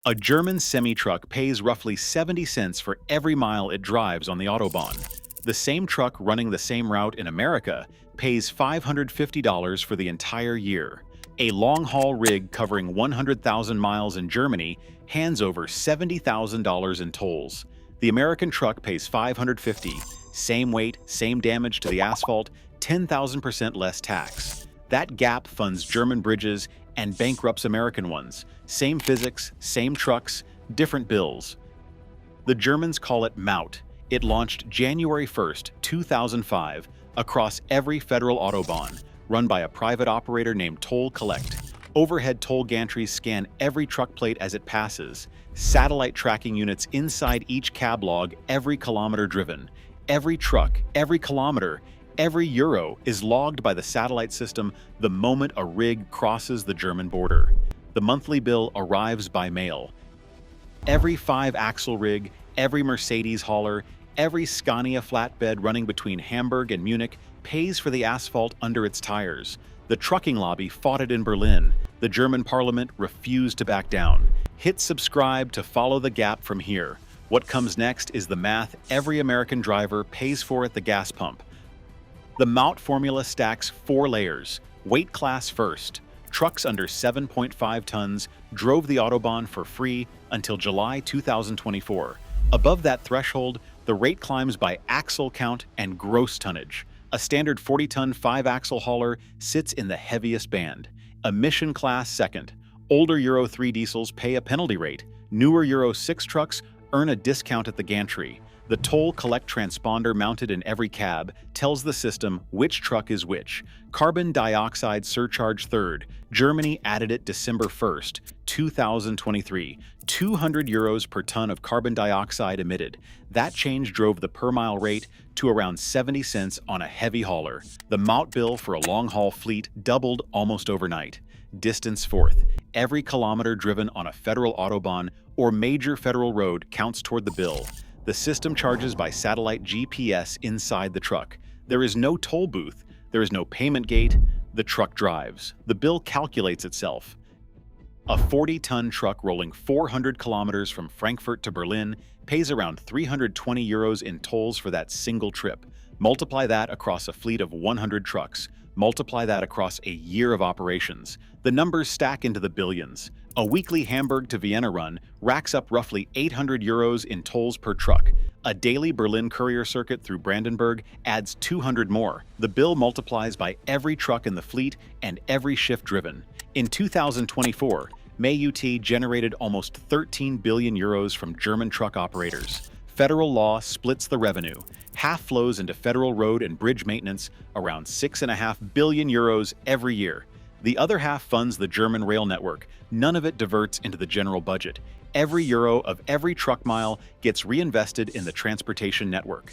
A German semi-truck pays roughly 70 cents for every mile it drives on the Autobahn. The same truck running the same route in America pays $550 for the entire year. A long-haul rig covering 100,000 miles in Germany hands over $70,000 in tolls. The American truck pays $550, same weight, same damage to the asphalt, 10,000% less tax. That gap funds German bridges and bankrupts American ones. Same physics, same trucks, different bills. The Germans call it Maut. It launched January 1st, 2005, across every federal Autobahn, run by a private operator named Toll Collect. Overhead toll gantries scan every truck plate as it passes. Satellite tracking units inside each cab log every kilometer driven. Every truck, every kilometer, every euro is logged by the satellite system the moment a rig crosses the German border. The monthly bill arrives by mail. Every 5-axle rig, every Mercedes hauler, every Scania flatbed running between Hamburg and Munich pays for the asphalt under its tires. The trucking lobby fought it in Berlin. The German parliament refused to back down. Hit subscribe to follow the gap from here. What comes next is the math every American driver pays for at the gas pump. The Maut formula stacks 4 layers. Weight class first. Trucks under 7.5 tons drove the Autobahn for free until July 2024. Above that threshold, the rate climbs by axle count and gross tonnage. A standard 40-ton 5-axle hauler sits in the heaviest band. Emission class second. Older Euro 3 diesels pay a penalty rate. Newer Euro 6 trucks earn a discount at the gantry. The Toll Collect transponder mounted in every cab tells the system which truck is which. Carbon dioxide surcharge third. Germany added it December 1st, 2023. 200 euros per ton of carbon dioxide emitted. That change drove the per-mile rate to around 70 cents on a heavy hauler. The Maut bill for a long-haul fleet doubled almost overnight. Distance fourth. Every kilometer driven on a federal Autobahn or major federal road counts toward the bill. The system charges by satellite GPS inside the truck. There is no toll booth. There is no payment gate. The truck drives. The bill calculates itself. A 40-ton truck rolling 400 kilometers from Frankfurt to Berlin pays around 320 euros in tolls for that single trip. Multiply that across a fleet of 100 trucks. Multiply that across a year of operations. The numbers stack into the billions. A weekly Hamburg to Vienna run racks up roughly 800 euros in tolls per truck. A daily Berlin courier circuit through Brandenburg adds 200 more. The bill multiplies by every truck in the fleet and every shift driven. In 2024, MAUT generated almost 13 billion euros from German truck operators. Federal law splits the revenue. Half flows into federal road and bridge maintenance, around 6.5 billion euros every year. The other half funds the German rail network. None of it diverts into the general budget. Every euro of every truck mile gets reinvested in the transportation network.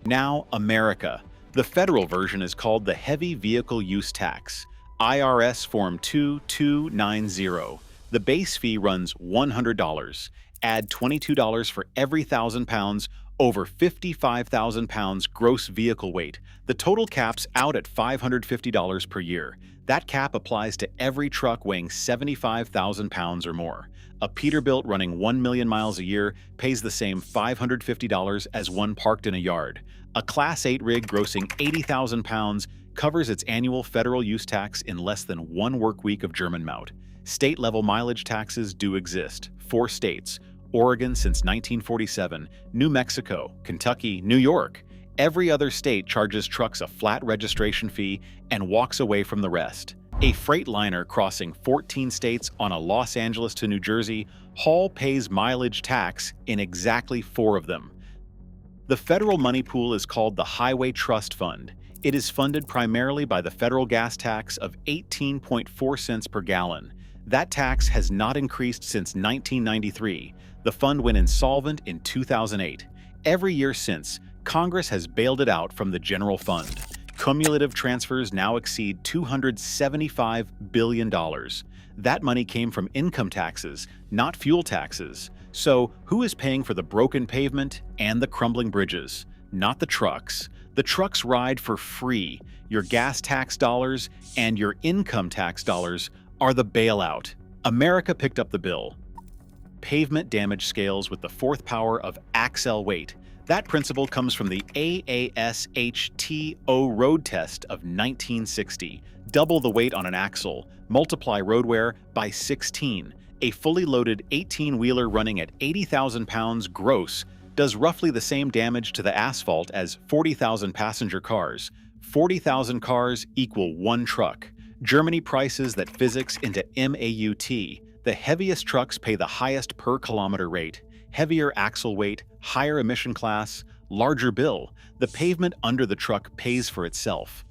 Now, America. The federal version is called the Heavy Vehicle Use Tax, IRS Form 2290. The base fee runs $100. Add $22 for every 1,000 pounds over 55,000 pounds gross vehicle weight. The total caps out at $550 per year. That cap applies to every truck weighing 75,000 pounds or more. A Peterbilt running 1 million miles a year pays the same $550 as one parked in a yard. A Class 8 rig grossing 80,000 pounds covers its annual federal use tax in less than 1 work week of German Maut. State-level mileage taxes do exist. 4 states: Oregon since 1947, New Mexico, Kentucky, New York. Every other state charges trucks a flat registration fee and walks away from the rest. A freight liner crossing 14 states on a Los Angeles to New Jersey haul pays mileage tax in exactly 4 of them. The federal money pool is called the Highway Trust Fund. It is funded primarily by the federal gas tax of 18.4 cents per gallon. That tax has not increased since 1993. The fund went insolvent in 2008. Every year since, Congress has bailed it out from the general fund. Cumulative transfers now exceed $275 billion. That money came from income taxes, not fuel taxes. So, who is paying for the broken pavement and the crumbling bridges? Not the trucks. The trucks ride for free. Your gas tax dollars and your income tax dollars are the bailout. America picked up the bill. pavement damage scales with the fourth power of axle weight. That principle comes from the AASHTO road test of 1960. Double the weight on an axle, multiply road wear by 16. A fully loaded 18-wheeler running at 80,000 pounds gross does roughly the same damage to the asphalt as 40,000 passenger cars. 40,000 cars equal one truck. Germany prices that physics into MAUT. The heaviest trucks pay the highest per kilometer rate. Heavier axle weight, higher emission class, larger bill. The pavement under the truck pays for itself.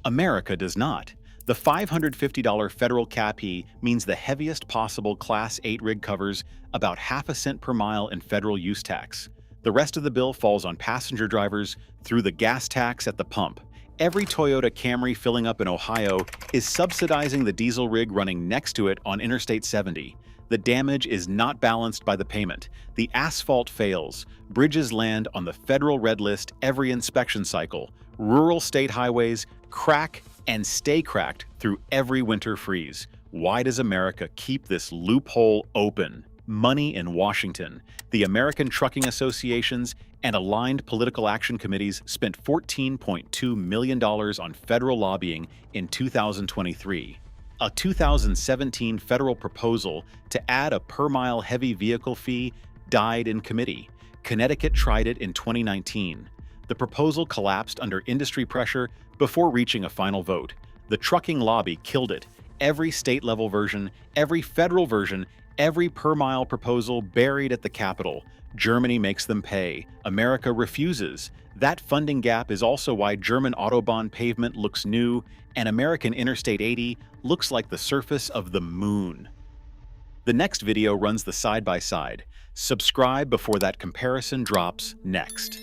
America does not. The $550 federal CAPE means the heaviest possible Class 8 rig covers about half a cent per mile in federal use tax. The rest of the bill falls on passenger drivers through the gas tax at the pump. Every Toyota Camry filling up in Ohio is subsidizing the diesel rig running next to it on Interstate 70. The damage is not balanced by the payment. The asphalt fails. Bridges land on the federal red list every inspection cycle. Rural state highways crack and stay cracked through every winter freeze. Why does America keep this loophole open? Money in Washington. The American Trucking Associations and aligned political action committees spent $14.2 million on federal lobbying in 2023. A 2017 federal proposal to add a per-mile heavy vehicle fee died in committee. Connecticut tried it in 2019. The proposal collapsed under industry pressure before reaching a final vote. The trucking lobby killed it. Every state-level version, every federal version, every per-mile proposal buried at the Capitol. Germany makes them pay. America refuses. That funding gap is also why German Autobahn pavement looks new and American Interstate 80 looks like the surface of the moon. The next video runs the side-by-side. Subscribe before that comparison drops next.